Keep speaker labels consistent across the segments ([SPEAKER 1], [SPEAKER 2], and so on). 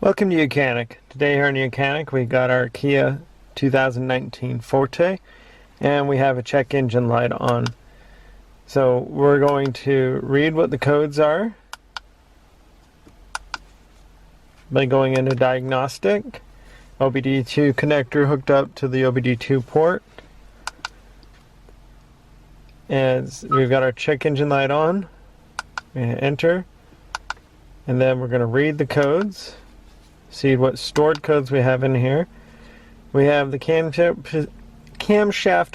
[SPEAKER 1] Welcome to YOUCANIC. Today here on YOUCANIC we got our Kia 2019 Forte and we have a check engine light on. So we're going to read what the codes are by going into diagnostic, OBD2 connector hooked up to the OBD2 port. As we've got our check engine light on, we enter, and then we're going to read the codes. See what stored codes we have in here. We have the camshaft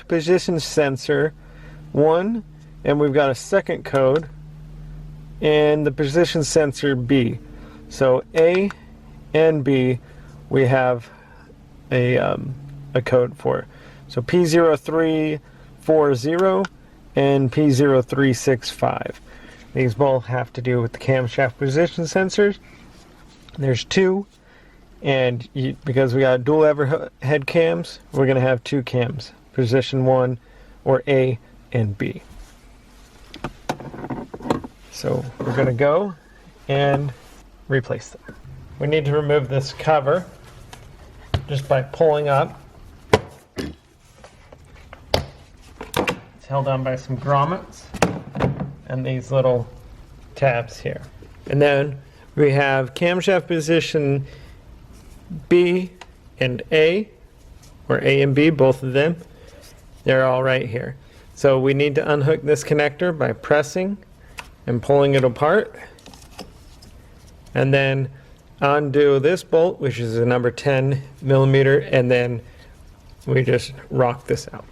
[SPEAKER 1] position sensor 1, and we've got a second code, and the position sensor B. So A and B we have a code for. So P0340 and P0365. These both have to do with the camshaft position sensors. There's two. And because we got dual overhead cams, we're going to have two cams, position 1 or A and B. So we're going to go and replace them. We need to remove this cover just by pulling up. It's held on by some grommets and these little tabs here. And then we have camshaft position B and A, or A and B, both of them. They're all right here. So we need to unhook this connector by pressing and pulling it apart, and then undo this bolt, which is a number 10 millimeter, and then we just rock this out.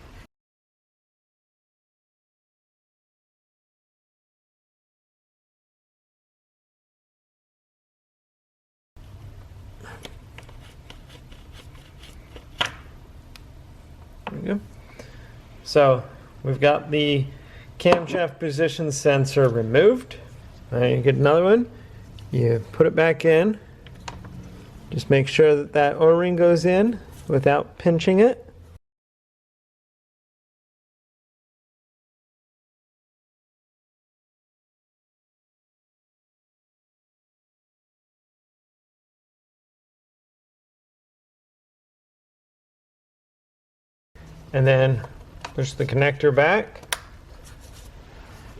[SPEAKER 1] There we go. So we've got the camshaft position sensor removed. You get another one. You put it back in. Just make sure that that O-ring goes in without pinching it. And then push the connector back,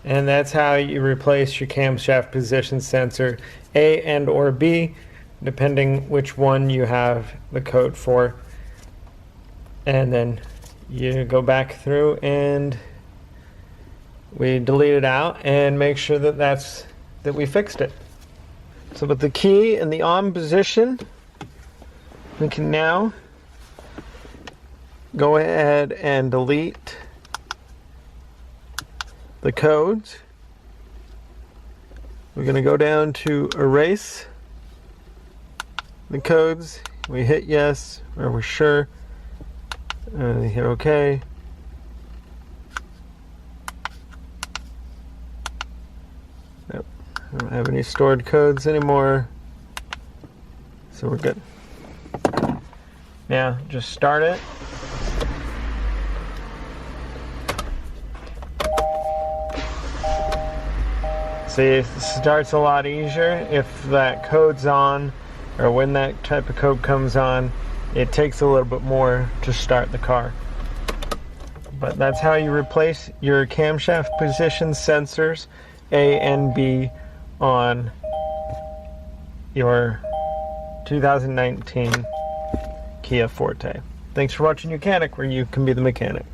[SPEAKER 1] and that's how you replace your camshaft position sensor A and or B, depending which one you have the code for. And then you go back through and we delete it out and make sure that we fixed it. So with the key in the on position, we can now go ahead and delete the codes. We're going to go down to erase the codes. We hit yes, or we're sure, and hit OK. Nope, I don't have any stored codes anymore, so we're good. Now just start it. See, it starts a lot easier if that code's on, or when that type of code comes on. It takes a little bit more to start the car. But that's how you replace your camshaft position sensors A and B on your 2019 Kia Forte. Thanks for watching YOUCANIC, where you can be the mechanic.